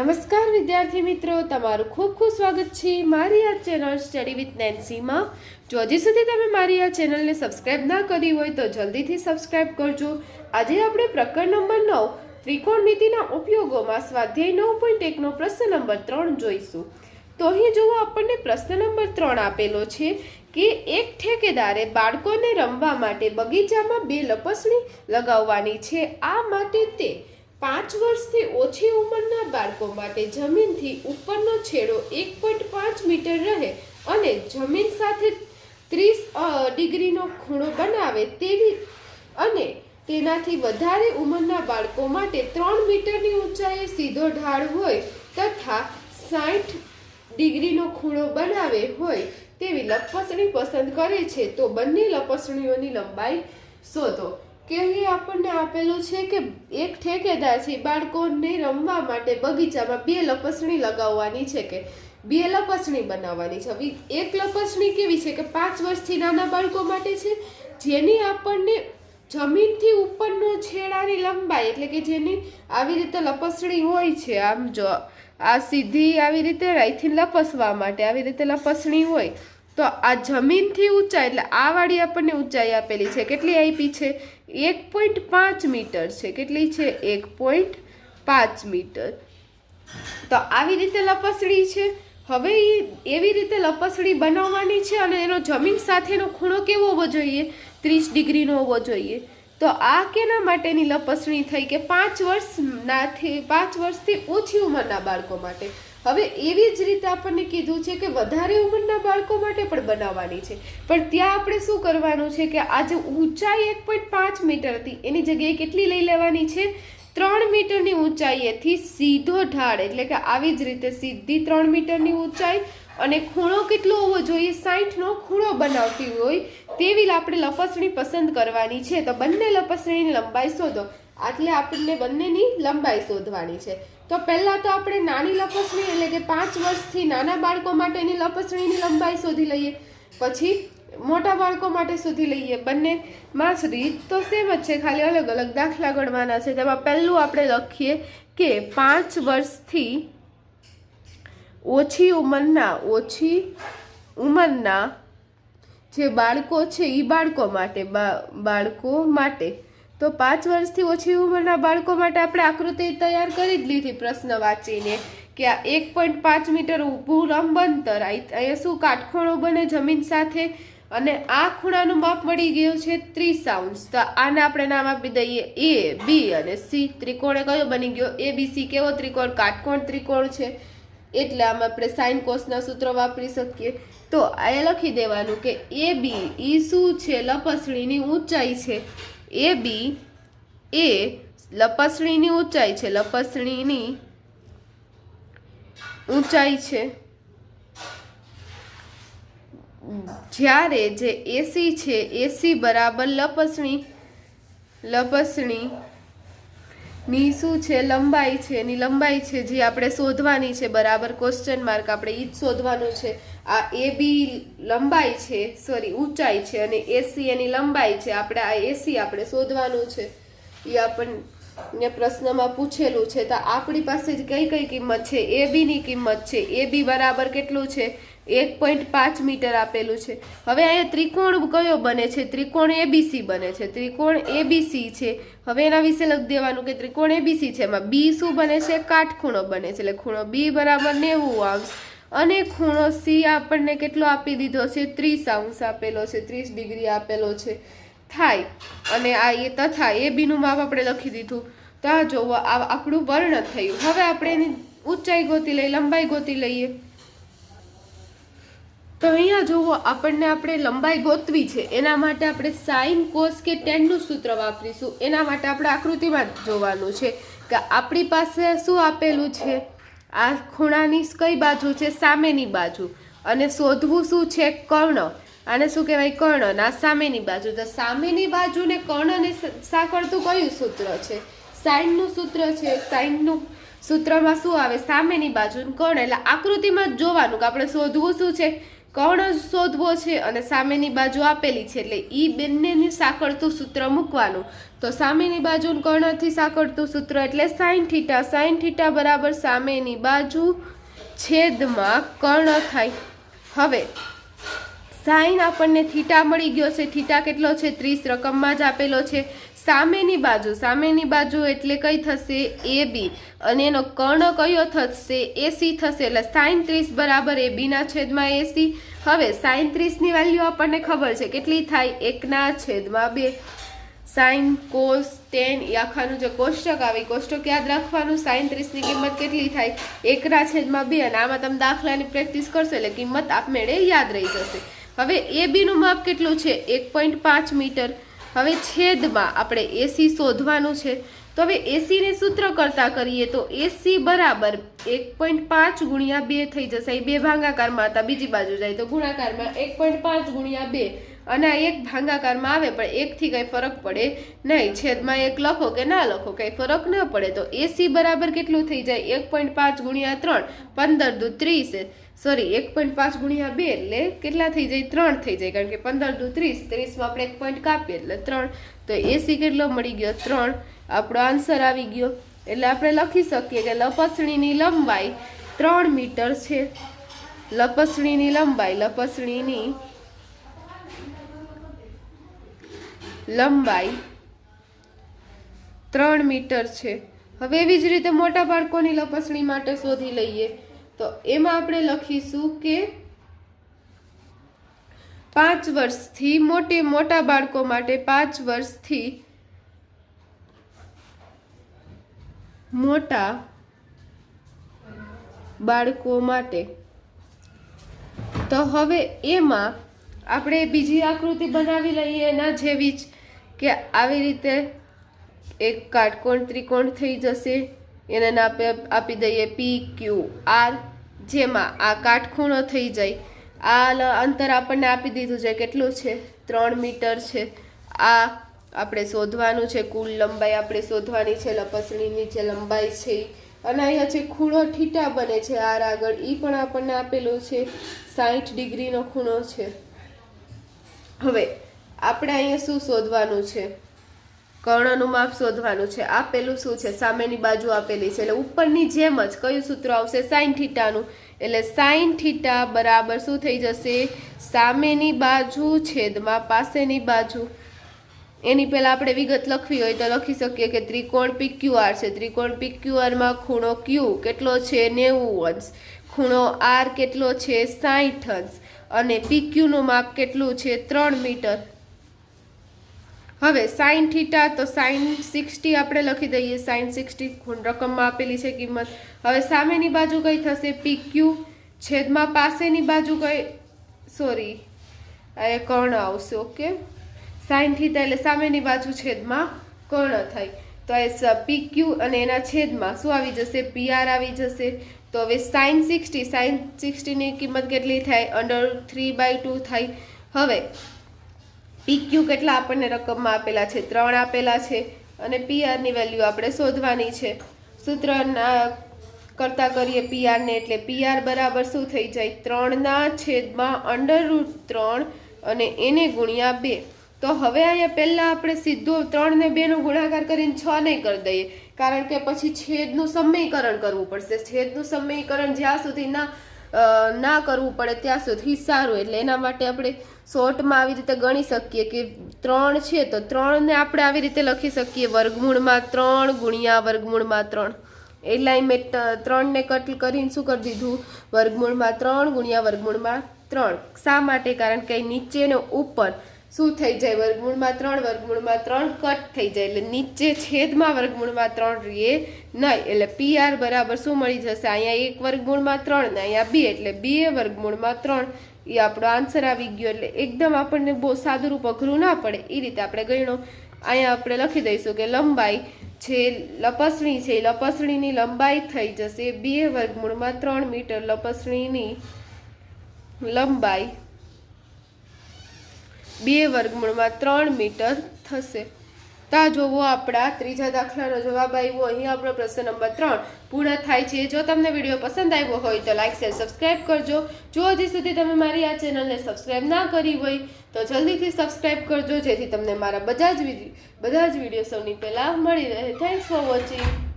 નમસ્કાર વિદ્યાર્થી મિત્રો, તમારું ખૂબ ખૂબ સ્વાગત છે મારી આ ચેનલ સ્ટડી વિથ નેન્સીમાં। જો હજી સુધી તમે મારી આ ચેનલને સબસ્ક્રાઇબ ના કરી હોય તો જલ્દીથી સબસ્ક્રાઇબ કરજો। આજે આપણે પ્રકરણ નંબર 9 ત્રિકોણમિતિના ઉપયોગોમાં સ્વાધ્યાય 9.1 નો પ્રશ્ન નંબર 3 જોઈશું। તો અહીં જુઓ, આપણને પ્રશ્ન નંબર 3 આપેલો છે કે એક ઠેકેદારે બાળકોને રમવા માટે બગીચામાં 2 લપસણી લગાવવાની છે। આ માટે તે 5 વર્ષથી ઓછી ઉંમરના બાળકો માટે જમીનથી ઉપરનો છેડો 1.5 મીટર રહે અને જમીન સાથે 30 ડિગ્રીનો ખૂણો બનાવે તેવી અને તેનાથી વધારે ઉંમરના બાળકો માટે 3 મીટરની ઊંચાઈએ સીધો ઢાળ હોય તથા 60 ડિગ્રીનો ખૂણો બનાવે હોય તેવી લપસણી પસંદ કરે છે તો બંને લપસણીઓની લંબાઈ શોધો। કે અહીં આપણને આપેલું છે કે એક ઠેકેદાર છે બાળકોને રમવા માટે બગીચામાં 2 લપસણી લગાવવાની છે કે 2 લપસણી બનાવવાની છે। હવે એક લપસણી કેવી છે કે 5 વર્ષથી નાના બાળકો માટે છે, જેની આપણને જમીનથી ઉપરનો છેડાની લંબાઈ એટલે કે જેની આવી રીતે લપસણી હોય છે, આમ જો આ સીધી આવી રીતે અહીંથી લપસવા માટે આવી રીતે લપસણી હોય તો આ જમીનથી ઊંચાઈ એટલે આ વાળી આપણને ઊંચાઈ આપેલી છે, કેટલી આપી છે 1.5 મીટર છે। કેટલી છે 1.5 મીટર। તો આવી રીતે લપસણી છે। હવે એવી રીતે લપસણી બનાવવાની છે અને એનો જમીન સાથેનો ખૂણો કેવો હોવો જોઈએ 30 ડિગ્રીનો હોવો જોઈએ। તો આ કેના માટેની લપસણી થઈ કે 5 વર્ષથી ઓછી ઉંમરના બાળકો માટે। હવે એવી જ રીતે આપણને કીધું છે કે વધારે ઉંમરના બાળકો માટે પણ બનાવવાની છે, પણ ત્યાં આપણે શું કરવાનું છે કે આ જે ઊંચાઈ 1.5 મીટર હતી એની જગ્યાએ કેટલી લઈ લેવાની છે 3 મીટરની ઊંચાઈએથી સીધો ઢાળ એટલે કે આવી જ રીતે સીધી 3 મીટરની ઊંચાઈ અને ખૂણો કેટલો હોવો જોઈએ 60નો ખૂણો બનાવતી હોય તેવી આપણે લપસણી પસંદ કરવાની છે। તો બંને લપસણીની લંબાઈ શોધો, એટલે આપણને બંનેની લંબાઈ શોધવાની છે। તો પહેલાં તો આપણે નાની લપસણી એટલે કે 5 વર્ષથી નાના બાળકો માટેની લપસણીની લંબાઈ શોધી લઈએ, પછી મોટા બાળકો માટે શોધી લઈએ। બંનેમાં રીત તો સેમ જ છે, ખાલી અલગ અલગ દાખલા ગણવાના છે। તેમાં પહેલું આપણે લખીએ કે 5 વર્ષથી ઓછી ઉંમરના જે બાળકો છે એ બાળકો માટે તો 5 વર્ષથી ઓછી ઉંમરના બાળકો માટે આપણે આકૃતિ તૈયાર કરી જ લીધી પ્રશ્ન વાંચીને કે આ 1.5 મીટર ઊભું લંબંતર અહીંયા શું કાટખૂણો બને જમીન સાથે અને આ ખૂણાનું માપ મળી ગયું છે 30 અંશ। તો આને આપણે નામ આપી દઈએ એ બી અને સી। ત્રિકોણ કયો બની ગયો ABC। કેવો ત્રિકોણ કાટકોણ ત્રિકોણ છે એટલે આમાં આપણે સાઇન કોસના સૂત્ર વાપરી શકીએ। તો આ લખી દેવાનું કે એ બી ઈ શું છે લપસણીની ઊંચાઈ છે, એ બી એ લપસણીની ઊંચાઈ છે, લપસણીની ઊંચાઈ છે, જ્યારે જે એસી છે એસી બરાબર લપસણીની શું છે લંબાઈ છે, એની લંબાઈ છે જે આપણે શોધવાની છે બરાબર ક્વેશ્ચન માર્ક આપણે ઈ જ શોધવાનું છે। આ એ બી લંબાઈ છે ઊંચાઈ છે અને એસી એની લંબાઈ છે, આપણે આ એસી આપણે શોધવાનું છે, એ આપણને પ્રશ્નમાં પૂછેલું છે। તો આપણી પાસે કઈ કઈ કિંમત છે એ બી ની કિંમત છે, એ બી બરાબર કેટલું છે 1.5 મીટર આપેલું છે। હવે અહીંયા ત્રિકોણ કયો બને છે ત્રિકોણ એબીસી બને છે, ત્રિકોણ એબીસી છે। હવે એના વિશે લખી દેવાનું કે ત્રિકોણ એબીસી છે, એમાં બી શું બને છે કાટખૂણો બને છે, એટલે ખૂણો બી બરાબર 90 અંશ અને ખૂણો સી આપણને કેટલો આપી દીધો છે 30 અંશ આપેલો છે, 30 ડિગ્રી આપેલો છે થાય। અને આ એ તથા એ બીનું માપ આપણે લખી દીધું। તો આ જોવો આ આપણું વર્ણન થયું। હવે આપણે એની ઊંચાઈ ગોતી લઈએ, લંબાઈ ગોતી લઈએ। તો અહીંયા જુઓ આપણે લંબાઈ ગોતવી છે, એના માટે આપણે સાઇન કોસ કે ટેનનું સૂત્ર વાપરીશું। એના માટે આપણે આકૃતિમાં જોવાનું છે કે આપણી પાસે શું આપેલું છે, આ ખૂણાની કઈ બાજુ છે સામેની બાજુ અને શોધવું શું છે કર્ણ, આને શું કહેવાય કર્ણ, ના સામેની બાજુ। તો સામેની બાજુને કર્ણને સાંકળતું કયું સૂત્ર છે સાઇનનું સૂત્ર છે। સાઇનનું સૂત્રમાં શું આવે સામેની બાજુ કર્ણ, એટલે આકૃતિમાં જ જોવાનું કે આપણે શોધવું શું છે કર્ણ શોધવો છે અને સામેની બાજુ આપેલી છે, એટલે ઈ બંનેને સાંકળતું સૂત્ર મૂકવાનું. તો સામેની બાજુ કર્ણથી સાંકળતું સૂત્ર એટલે સાઈન થીટા. સાઈન થીટા બરાબર સામેની બાજુ છેદમાં કર્ણ થાય. હવે સાઈન આપણને થીટા મળી ગયો છે. થીટા કેટલો છે? 30 રકમમાં જ આપેલો છે. સામેની બાજુ એટલે કઈ થશે? AB, અને એનો કર્ણ કયો થશે? AC થશે. એટલે સાઈન 30 બરાબર AB ના છેદમાં AC. હવે સાઈન 30 ની વેલ્યુ આપણને ખબર છે, કેટલી થાય? 1/2. સાઈન કોસ ટેન એ આખાનું જે કોષ્ટક આવી, કોષ્ટક યાદ રાખવાનું. સાઈન 30 ની કિંમત કેટલી થાય? 1/2. અને આમાં તમે દાખલાની પ્રેક્ટિસ કરશો એટલે કિંમત આપમેળે યાદ રહી જશે. હવે AB નું માપ કેટલું છે? 1.5 મીટર. હવે છેદમાં આપણે AC શોધવાનું છે. તો હવે AC ને સૂત્ર કરતા કરીએ તો AC બરાબર 1.5 ગુણ્યા 2 થઈ જશે. એ 2 ભાગાકારમાં હતા, બીજી બાજુ જાય તો ગુણાકારમાં 1.5 ગુણ્યા 2, અને આ 1 ભાગાકારમાં આવે પણ 1 થી કઈ ફરક પડે નહીં. છેદમાં 1 લખો કે ના લખો કઈ ફરક ન પડે. તો AC બરાબર કેટલું થઈ જાય? 1.5 ગુણ્યા 3, 15 દુ 30. સોરી, 1.5 ગુણ્યા 2 એટલે કેટલા થઈ જાય? 3 થઈ જાય, કારણ કે 15 દુ 30, 30માં આપણે 1 પોઈન્ટ કાપીએ એટલે 3. તો AC કેટલો મળી ગયો? 3. આપણો આન્સર આવી ગયો. એટલે આપણે લખી શકીએ કે લપસણીની લંબાઈ 3 મીટર છે. લપસણીની લંબાઈ 3 મીટર છે. હવે એવી જ રીતે મોટા બાળકોની લપસણી માટે શોધી લઈએ. તો એમાં આપણે લખીશું કે 5 વર્ષથી મોટા બાળકો માટે 5 વર્ષથી મોટા બાળકો માટે. તો હવે એમાં આપણે બીજી આકૃતિ બનાવી લઈએ એના જેવી જ, કે આવી રીતે એક કાટકોણ ત્રિકોણ થઈ જશે. એને આપી દઈએ PQR, જેમાં આ કાટખૂણો થઈ જાય. આ અંતર આપણને આપી દીધું છે, કેટલું છે? 3 મીટર છે. આ આપણે શોધવાનું છે, કુલ લંબાઈ આપણે શોધવાની છે, લપસણીની જે લંબાઈ છે. અને અહીંયા જે ખૂણો થીટા બને છે આર આગળ, એ પણ આપણને આપેલું છે, 60 ડિગ્રીનો ખૂણો છે. હવે આપણે અહીંયા શું શોધવાનું છે? કર્ણનું માપ શોધવાનું છે. આપેલું શું છે? સામેની બાજુ આપેલી છે, એટલે ઉપરની જેમ જ કયું સૂત્ર આવશે? સાઈન થીટાનું. એટલે સાઈન થીટા બરાબર શું થઈ જશે? સામેની બાજુ છેદમાં પાસેની બાજુ. એની પહેલા આપણે વિગત લખવી હોય તો લખી શકીએ કે ત્રિકોણ PQR છે. ત્રિકોણ PQR માં ખૂણો Q કેટલો છે? 90 અંશ. ખૂણો R કેટલો છે? 60 અંશ. અને PQ નું માપ કેટલું છે? 3 મીટર. હવે સાઈન થીટા તો સાઈન 60 આપણે લખી દઈએ. સાઈન 60 રકમમાં આપેલી છે કિંમત. હવે સામેની બાજુ કઈ થશે? PQ છેદમાં પાસેની બાજુ કઈ, સોરી આ કર્ણ આવશે. ઓકે, સાઈન થીટા એટલે સામેની બાજુ છેદમાં કર્ણ થાય. તો એ PQ અને એના છેદમાં શું આવી જશે? PR આવી જશે. તો હવે સાઈન 60 ની કિંમત કેટલી થાય? √3/2 થાય. હવે PQ કેટલા આપણને રકમમાં આપેલા છે? 3 આપેલા છે. અને PR ની વેલ્યુ આપણે શોધવાની છે. સૂત્ર કરતા કરીએ PR ને, એટલે PR બરાબર શું થઈ જાય? 3/√3 અને એને ગુણ્યા 2. તો હવે અહીંયા પહેલા આપણે સીધો 3 ને 2 નો ગુણાકાર કરીને 6 નહીં કરી દઈએ, કારણ કે પછી છેદનું સમીકરણ કરવું પડશે. છેદનું સમીકરણ જ્યાં સુધી ના કરવું પડે ત્યાં સુધી સારું. એટલે એના માટે આપણે શોર્ટમાં આવી રીતે ગણી શકીએ કે 3 છે તો 3 ને આપણે આવી રીતે લખી શકીએ વર્ગમૂળમાં 3 ગુણ્યા વર્ગમૂળમાં 3. એટલે મેં 3 ને કટ કરીને શું કરી દીધું? વર્ગમૂળમાં 3 ગુણ્યા વર્ગમૂળમાં 3. શા માટે? કારણ કે નીચે ને ઉપર શું થઈ જાય? વર્ગમૂળમાં 3 કટ થઈ જાય, એટલે નીચે છેદમાં વર્ગમૂળમાં 3 રહીએ નહીં. એટલે PR બરાબર શું મળી જશે? અહીંયા 1 વર્ગમૂળમાં 3 ને અહીંયા 2, એટલે 2 વર્ગમૂળમાં 3. એ આપણો આન્સર આવી ગયો. એટલે એકદમ આપણને બહુ સાદું રૂપ અઘરું ના પડે એ રીતે આપણે ગણ્યો. અહીંયા આપણે લખી દઈશું કે લંબાઈ છે લપસણી છે, લપસણીની લંબાઈ થઈ જશે 2 વર્ગમૂળમાં 3 મીટર. લપસણીની લંબાઈ 2 વર્ગમૂળમાં 3 મીટર થશે. તો આ જોવો આપણા ત્રીજા દાખલાનો જવાબ આવ્યો. અહીં આપણો પ્રશ્ન નંબર 3 પૂર્ણ થાય છે. જો તમને વિડીયો પસંદ આવ્યો હોય તો લાઈક શેર સબસ્ક્રાઈબ કરજો. જો હજી સુધી તમે મારી આ ચેનલને સબસ્ક્રાઈબ ના કરી હોય તો જલ્દીથી સબસ્ક્રાઈબ કરજો, જેથી તમને મારા બધા જ વિડીયો સૌની પહેલાં મળી રહે. Thanks for watching.